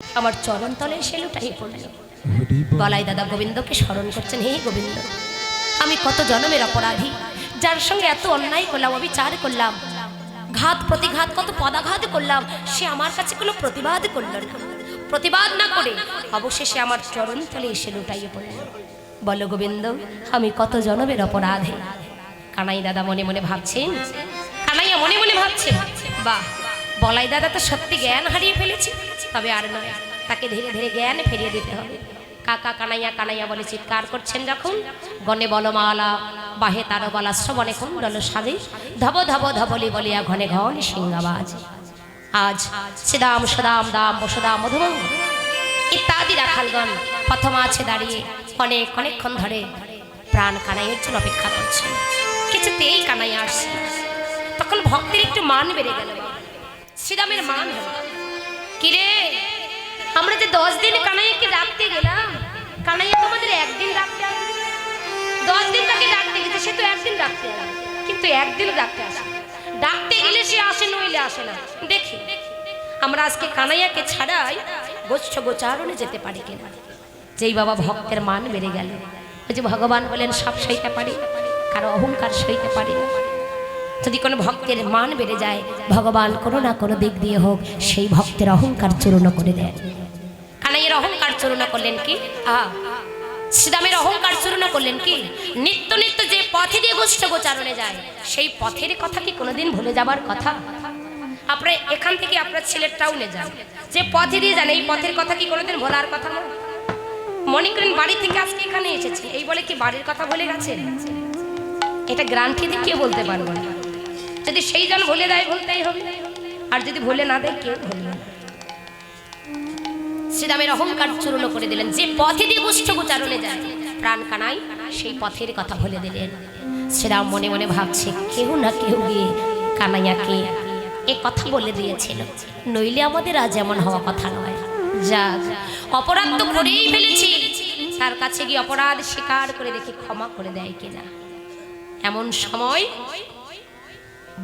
আমার চরণ তলে এসে লুটাই পড়ল। বলাই দাদা গোবিন্দকে স্মরণ করছেন, হে গোবিন্দ, আমি কত জন্মের অপরাধী, যার সঙ্গে এত অন্যায় করলাম, বিচার করলাম, ঘাত প্রতিঘাত, কত পদাঘাত করলাম, সে আমার কাছে কোনো প্রতিবাদ করল না। প্রতিবাদ না করে অবশেষে আমার চরণ তলে এসে লুটাইয়ে পড়ল। বলো গোবিন্দ, আমি কত জন্মের অপরাধী। কানাই দাদা মনে মনে ভাবছেন, কানাইয়া মনে মনে ভাবছে, বাহ, বলাই দাদা তো সত্যি জ্ঞান হারিয়ে ফেলেছে, তবে আর নয়, তাকে ধীরে ধীরে জ্ঞান ফিরিয়ে দিতে হবে। কাকা কানাইয়া কানাইয়া বলে চিৎকার করছেন যখন, গণে বলমালা বাহে তার বলা শ্রবণে কুণ্ডল সাজে, ধব ধব ধবলি বলিয়া ঘনে ঘন সিংহাবাজ। আজ শ্রীদাম সদাম দাম বসুদাম মধুভঙ্গ ইত্যাদি রাখালগণ প্রথম আছে দাঁড়িয়ে অনেকক্ষণ ধরে প্রাণ কানাইয়ের জন্য অপেক্ষা করছেন। কিছুতেই কানাইয়া আসছে। তখন ভক্তের একটু মান বেড়ে গেল, শ্রীরামের মান হল। কিরে, আমরা যে 10 দিন কানাইয়াকে ডাকতে গেলাম, কানাইয়া তোমাদের একদিন ডাকতে আসে, 10 দিন তাকে ডাকতে গেছে, সে তো একদিন ডাকতে আসে, কিন্তু একদিন ডাকতে আসে। ডাকতে গেলে সে আসে, নইলে আসে না। দেখি আমরা আজকে কানাইয়াকে ছাড়াই গোষ্ঠ গোচারণে যেতে পারি কিনা। যেই বাবা ভক্তের মান বেড়ে গেল, ওই যে ভগবান বলেন সব সইতে পারি, কারো অহংকার সইতে পারি না। যদি কোনো ভক্তের মান বেড়ে যায়, ভগবান কোনো না কোনো দিক দিয়ে হোক সেই ভক্তের অহংকার চূর্ণ করে দেয়। কানাইয়ের অহংকার চূর্ণ করলেন কি? শ্রীরামের অহংকার চূর্ণ করলেন কি? নিত্য নিত্য যে পথে দিয়ে গোষ্ঠ গোচারণে যায়, সেই পথের কথা কি কোনোদিন ভুলে যাবার কথা? আপনার এখান থেকে আপনার ছেলের টাউনে যান, যে পথে দিয়ে যান, এই পথের কথা কি কোনোদিন ভোলার কথা না? মনে করেন বাড়ি থেকে আজকে এখানে এসেছে, এই বলে কি বাড়ির কথা ভুলে গেছেন? এটা গ্যারান্টি দিয়ে কেউ বলতে পারবে না। যদি সেই জন ভুলে দেয়, ভুলতেই হবে, আর যদি ভুলে না দেয়, কেউ ভুলবে না। শ্রীরামের অহংকার চূর্ণ করে দিলেন। যে পথে দিয়ে গোষ্ঠ গোচারণে যায় প্রাণ কানাই, সেই পথের কথা ভুলে দিলেন। শ্রীরাম মনে মনে ভাবছে, কেউ না কেউ গিয়ে কানাইয়াকে এ কথা বলে দিয়েছিল, নইলে আমাদের আজ এমন হওয়া কথা নয়। যাক, অপরাধ তো করেই ফেলেছি, তার কাছে গিয়ে অপরাধ স্বীকার করে দেখি ক্ষমা করে দেয় কিনা। এমন সময়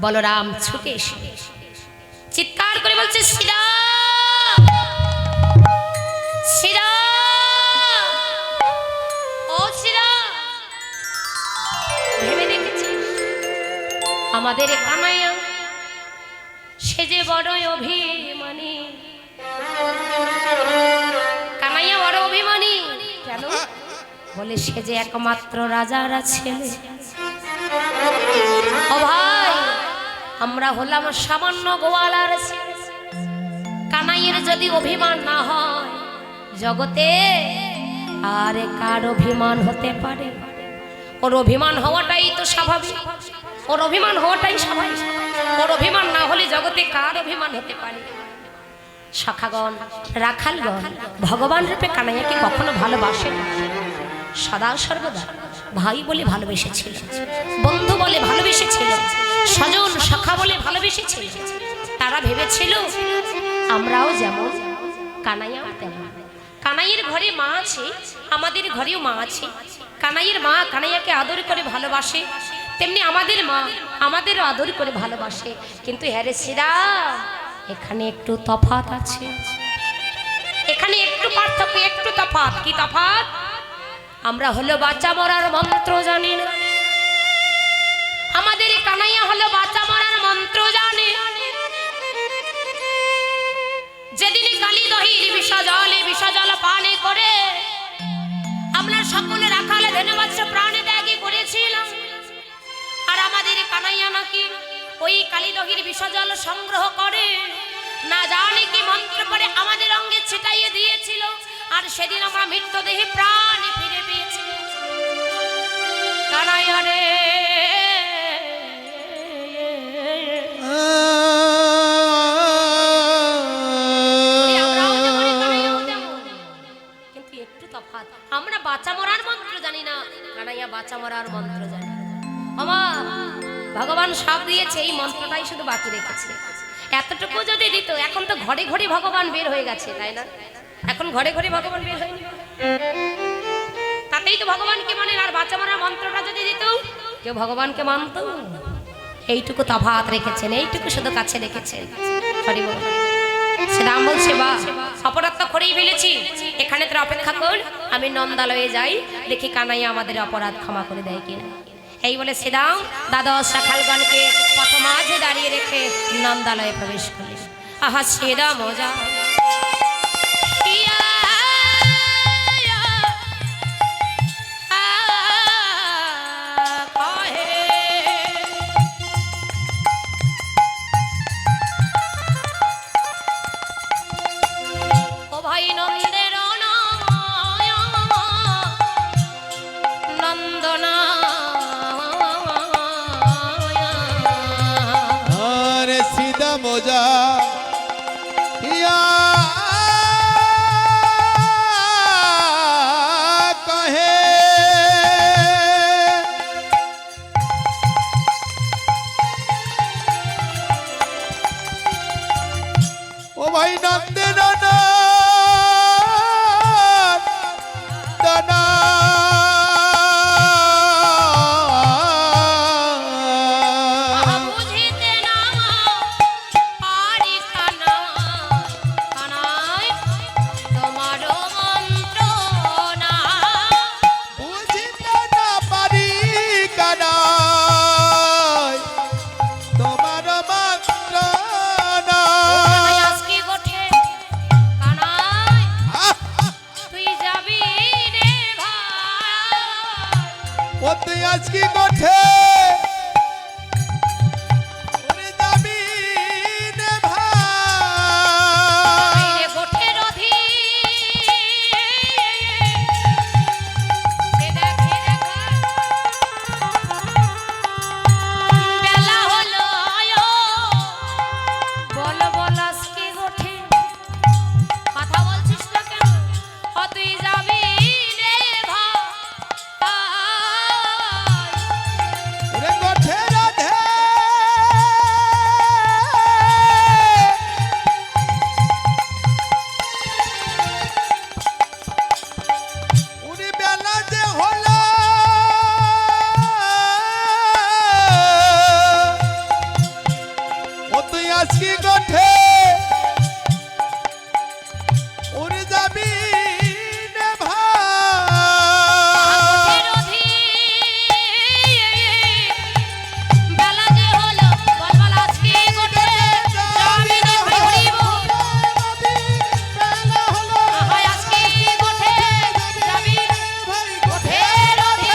বলরাম ছুটে এসে চিৎকার করে বলছে, শ্রীরাম, শ্রীরাম, ও শ্রীরাম, ভেবে দেখেছি আমাদের কানাইয়া সে যে বড় অভিমানী। কানাইয়া বড় অভিমানী কেন? বলে সে যে একমাত্র রাজার ছেলে। ও ভাই, আমরা হলাম সামান্য গোয়ালার ছেলে। কানাইয়ের যদি অভিমান না হয় জগতে, আর কার অভিমান হতে পারে? ওর অভিমান হওয়াটাই তো স্বাভাবিক, ওর অভিমান হওয়াটাই স্বাভাবিক। ওর অভিমান না হলে জগতে কার অভিমান হতে পারে? সখাগণ, রাখালগণ ভগবান রূপে কানাইয়াকে কখনো ভালোবাসেন? সদা সর্বদা ভাই বলে ভালোবেসেছিল, বন্ধু বলে ভালোবেসেছিল, স্বজন সখা বলে ভালোবেসেছিল। তারা ভেবেছিল আমরাও যেমন, কানাইয়াও তেমন। কানাইয়ের ঘরে মা আছে, আমাদের ঘরেও মা আছে। কানাইয়ের মা কানাইয়াকে আদর করে ভালোবাসে, তেমনি আমাদের মা আমাদেরও আদর করে ভালোবাসে। কিন্তু হ্যাঁ রে শ্রীরাম, এখানে একটু তফাৎ আছে, এখানে একটু পার্থক্য, একটু তফাৎ। কি তফাৎ? আমরা হলো বাঁচা মরার মন্ত্র জানি না, আমাদের কানাইয়া হলো বাঁচা মরার মন্ত্র জানে। যেদিন কালী দহির বিষজল পানে করে আমরা সকলে রাখালে ধন্যবাদ প্রাণে ত্যাগী করেছিলাম, আর আমাদের কানাইয়া নাকি ওই কালী দহির বিষজল সংগ্রহ করে না জানে কি মন্ত্র পড়ে আমাদের অঙ্গে ছিটাইয়ে দিয়েছিল, আর সেদিন আমরা মৃত্যুদেহে প্রাণ ফিরে পেয়েছি। কানাইয়া রে, কিন্তু একটু তফাৎ। আমরা বাঁচা মরার মন্ত্র জানি না, কানাইয়া বাঁচা মরার মন্ত্র জানি। আমার ভগবান সব দিয়েছে, এই মন্ত্রটাই শুধু বাকি রেখেছে। এতটুকু যদি দিত, এখন তো ঘরে ঘরে ভগবান বের হয়ে গেছে, তাই না? এখন ঘরে ঘরে ভগবান বের হয়নি, তাতেই তো ভগবানকে মানেন। আর বাঁচা মরার মন্ত্রটা যদি দিত, কেউ ভগবানকে মানত? এইটুকু তফাৎ রেখেছেন, এইটুকু শুধু কাছে রেখেছেন। হরি বল। শ্রীরাম বলছে বা অপরাধ তো করেই ফেলেছি, এখানে তোরা অপেক্ষা কর, আমি নন্দালয়ে যাই, দেখি কানাইয়া আমাদের অপরাধ ক্ষমা করে দেয় কিনা। এই বলে শ্রীরাম দ্বাদশ রাখালগণকে পথ মাঝে দাঁড়িয়ে রেখে নন্দালয়ে প্রবেশ করলেন। আহা শ্রীরাম মজা মোজা ইয়া কহে ও ভাই নন্দে নানা দানা আজকে গোঠে ওরে যাবি রে ভাই রে গোঠে রধি এ দেখ বেলা হলো বল বল আজকে গোঠে কথা বলছিস না কেন? ও তুই যাবি রে ভাই আজকে গোঠে উড়ে যাবি রে ভাই বেলা যে হলো বল বল আজকে গোঠে যাবি রে ভাই হরিব বেলা হলো ভাই আজকে গোঠে যাবি ভাই গোঠে রধি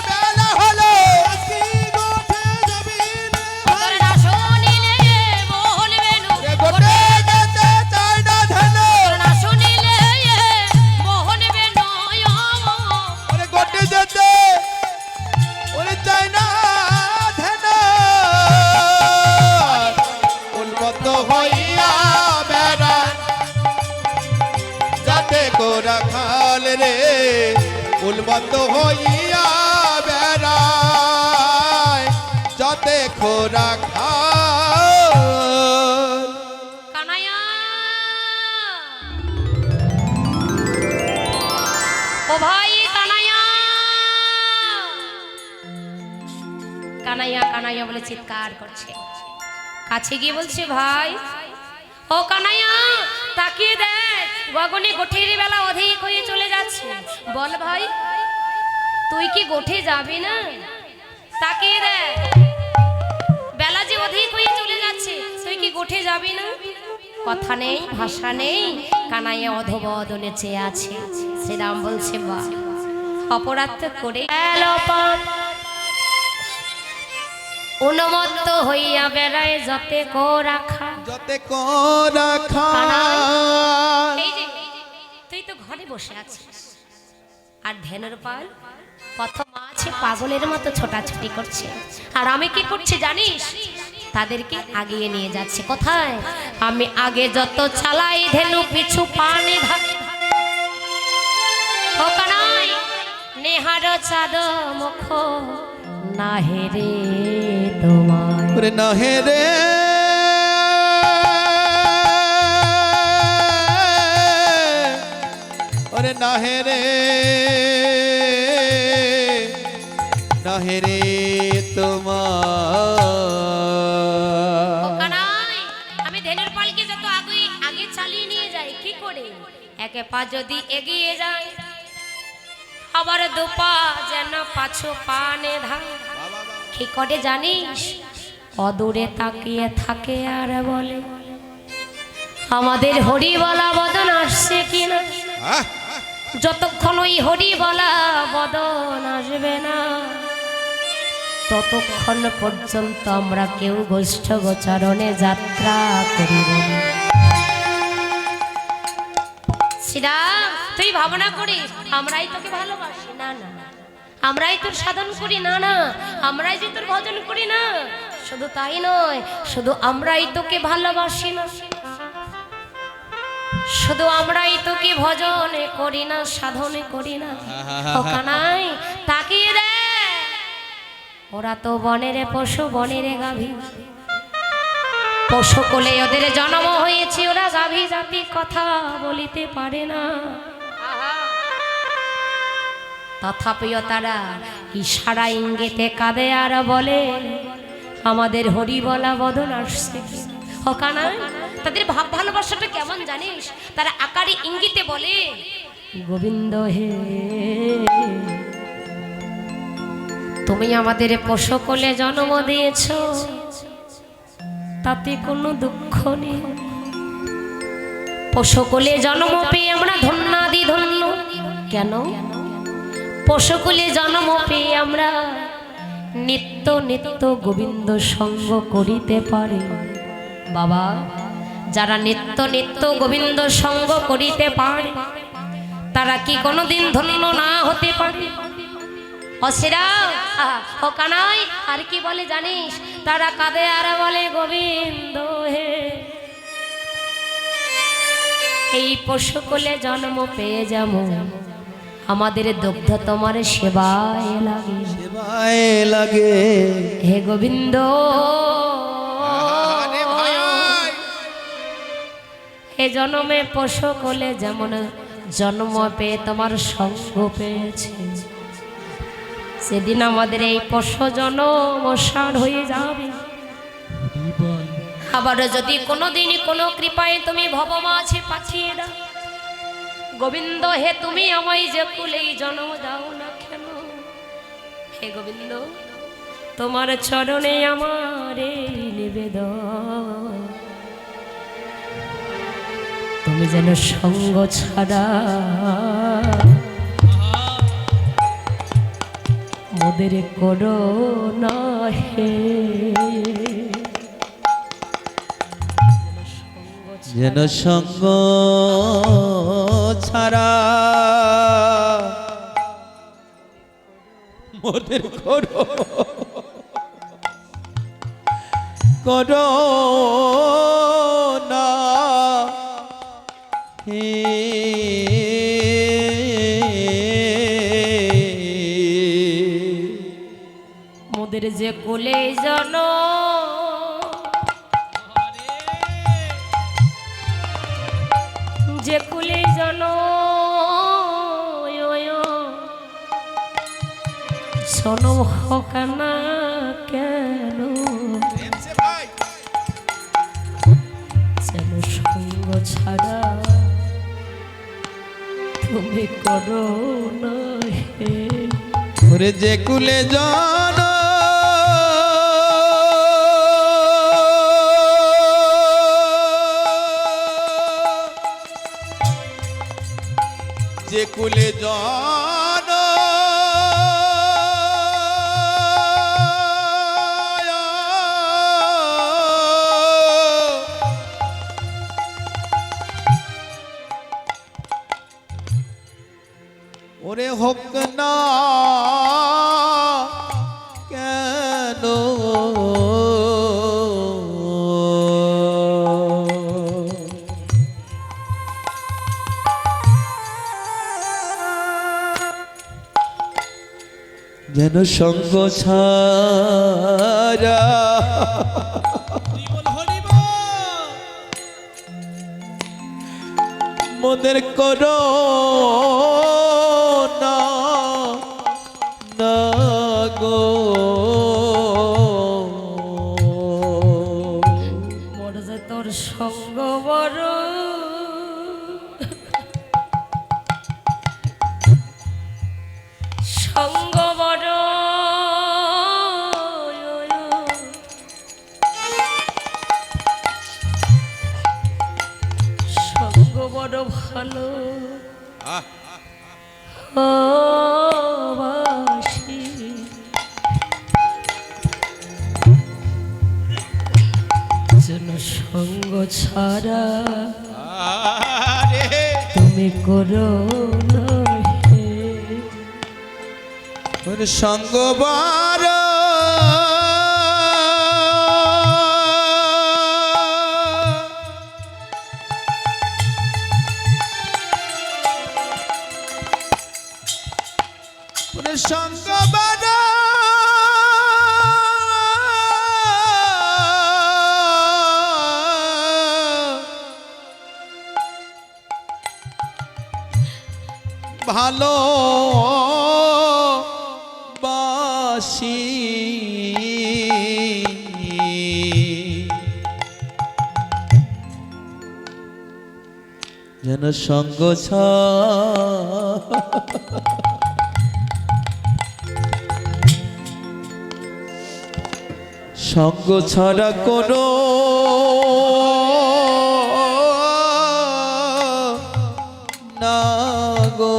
বেলা হলো আজকে গোঠে যাবি রে তোর না শুনিলে বলবে নো রে গোঠে যেতে চাই না ধন তোর না শুনিলে বলবে নয় ওরে গোঠে যেতে ওরে চাই না ধন উন্মত্ত হইয়া বেড়া যাতে গোরা খাল রে উন্মত্ত হইয়া বেড়ায় যাতে খোরা খাল কানাইয়া ও ভাই কানাইয়া কানাইয়া কানাইয়া বলে চিৎকার করছে। কাছে গিয়ে বলছে ভাই ও কানাইয়া তাকিয়ে দেখ গগনে গোঠের বেলা অধিক হয়ে চলে যাচ্ছে, বল ভাই তুই কি গোঠে যাবি না? তাকিয়ে দেখ বেলা যে অধিক হয়ে চলে যাচ্ছে, তুই কি গোঠে যাবি না? কথা নেই ভাষা নেই, কানাইয়া অধবদনে চেয়ে আছে। শ্রীরাম বলছে বা অপরাধ তো করে উন্মত্ত হইয়া বেড়ায় যতে কো রাখা যতে কোরা খাল এই যে তুই তো ঘরে বসে আছিস আর ধ্যানের পাল কত মাছে পাগলের মতো ছোটাছুটি করছে, আর আমি কি করছি জানিস? তাদেরকে আগিয়ে নিয়ে যাচ্ছে। কোথায়? আমি আগে যত চালাই ধেনু পিছু পানি ধারে ও কানাই নেহার চাঁদ মুখ না হেরে তোমায় ওরে না হে রে ওরে না হে রে না হে রে তোমার ও কানাই আমি ধেনুর পালকে যত আগে আগে এক পা যদি এগিয়ে যায় আবার দুপা যেন পাছু পানে ধায়। কি করে জানিস? অদূরে তাকিয়ে থাকে আর বলে আমাদের হরি বলা বদন আসছে কিনা। যতক্ষণ ওই হরি বলা বদন আসবে না ততক্ষণ পর্যন্ত আমরা কেউ গোষ্ঠ গোচারণে যাত্রা করিব না। শ্রীরাম, তুই ভাবনা করিস আমরাই তোকে ভালোবাসি? না না, আমরাই তোর সাধন করি? না না, আমরাই যে তোর ভজন করি? না, শুধু তাই নয়, শুধু আমরাই তোকে ভালোবাসি না, শুধু আমরাই তোকে ভজনে করি না, সাধনে করি না। ওখানাই তাকিয়ে দে, ওরা তো বনের পশু, বনের গাভী, পশু কোলে ওদের জন্ম হয়েছে, ওরা গাভী জাতি কথা বলিতে পারে না। তথাপিও তারা ইশারা ইঙ্গিতে কাঁদে আর বলে আমাদের হরি বলা বদন আসছে। ওখানা তাদের ভাব ভালোবাসাটা কেমন জানিস? তারা আকারে ইঙ্গিতে বলে গোবিন্দ হে, তুমি আমাদের পশু কোলে জন্ম দিয়েছ, তাতে কোনো দুঃখ নেই। পশু কোলে জন্ম পেয়ে আমরা ধন্যাদি ধন্য। কেন? পশু কোলে জন্ম পেয়ে আমরা নিত্য নিত্য গোবিন্দ সঙ্গ করিতে পারে। বাবা, যারা নিত্য নিত্য গোবিন্দ সঙ্গ করিতে পারে তারা কি কোনোদিন ধন্য না হতে পারে? অসিরা ও কানাই আর কি বলে জানিস? তারা কাঁদে আর বলে গোবিন্দ হে, এই পশু কোলে জন্ম পেয়ে যাবো, আমাদের দুগ্ধ তোমার সেবায় লাগে, সেবায় লাগে। হে গোবিন্দ, হে জন্মে পশু কোলে যেমন জন্ম পেয়ে তোমার সঙ্গ পেয়েছে, সেদিন আমাদের এই পশু জন্ম সার হয়ে যাবে। আবার যদি কোনোদিন কোনো কৃপায় তুমি ভবমাঝে পাঠিয়ে দাও, গোবিন্দ হে, তুমি আমায় যে কুলেই জন্ম দাও না কেন, হে গোবিন্দ, তোমার চরণে আমার এই নিবেদন, তুমি যেন সঙ্গ ছাড়া মোদের করো না হে। যেন সঙ্গ ছাড়া মোদের করো করো না হে। মোদের যে কোলে জন, যে কুলে জন জনম হোক না কেন, যেন সঙ্গ ছাড়া তুমি করো না হে। ওরে যে কুলে জন যে কুলে জন ওরে হোক না কেন, যেন সঙ্গ ছাড়া মোদের করো না না গো। মোর যে তোর সঙ্গ বড়, ভালো আহ, ও বাসি যেন সঙ্গ ছাড়া আরে তুমি করো না হে। ওর সঙ্গ বার ওর সঙ্গ বার ভালো বাসি যেন সঙ্গ সঙ্গ ছাড়া কোনো না গো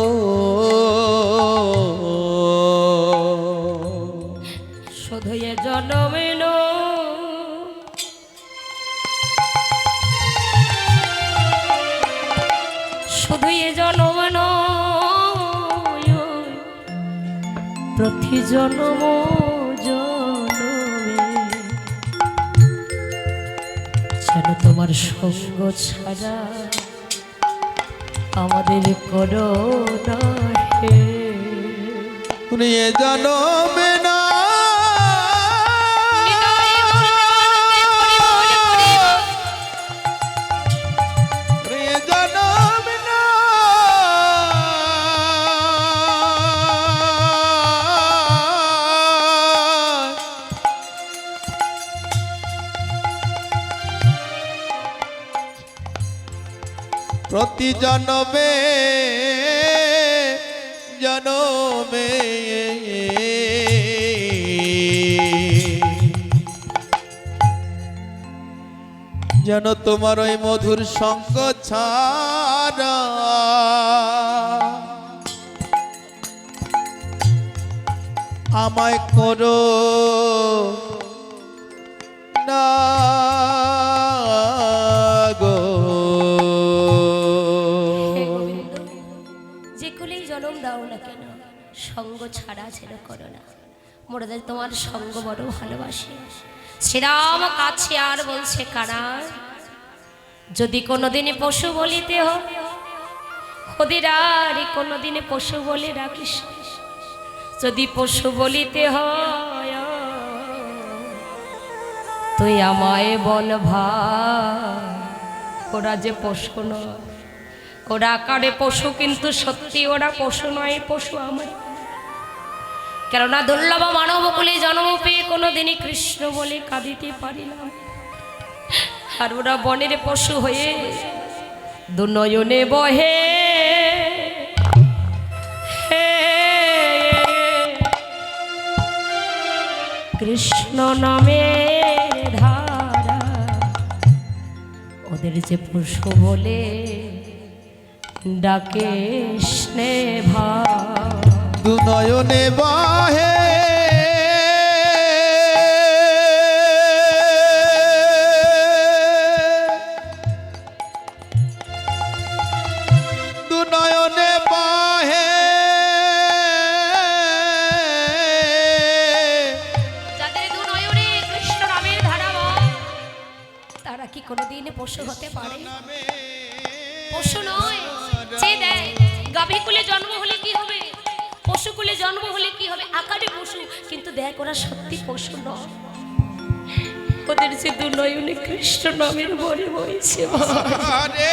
শুধু এ জনমে নো শুধু এ জনমে নয়, প্রতি জনম জনমে যেন তোমার সঙ্গ ছাড়া আমাদের করো না হে। এ জনমে না এ জনমে না প্রতি জনমে জনমে যেন তোমার ওই মধুর সঙ্গ ছাড়া আমায় করো না গো হে গোবিন্দ, যে কুলেই জনম দাও না কেন সঙ্গ ছাড়া যেন করো না। মোরাদের তোমার সঙ্গ বড় ভালোবাসি। শ্রীরাম কাছে আর বলছে কানার, যদি কোনোদিনে পশু বলিতে হয় খদিরারি কোনোদিনে পশু বলে রাখিস, যদি পশু বলিতে হয় তুই আমায় বল ভাই, ওরা যে পশু নয়, ওরা আকারে পশু কিন্তু সত্যি ওরা পশু নয়, পশু আমার। কেননা দুর্লভ মানব কুলে জন্ম পেয়ে কোনোদিনই কৃষ্ণ বলে কাঁদিতে পারিলাম, আর ওরা বনের পশু হয়ে দুনয়নে বহে হে কৃষ্ণ নামের ধারা। ওদের যে পশু বলে ডাকে স্নেহা, দুনয়নে বাহে দুনয়নে বাহে যাদের দুনয়নে কৃষ্ণ নামের ধারা বয়, তারা কি কোনোদিন পশু হতে পারে? পশু নয়। যে দেয় গাভী কুলে জন্ম হলে কি হবে, পশু কুলে জন্ম হলে কি হবে, আকারে পশু, কিন্তু দেখ ওরা সত্যি পশু নয়। ওদের যে দুনয়নে কৃষ্ণ নামের বরে বইছে আরে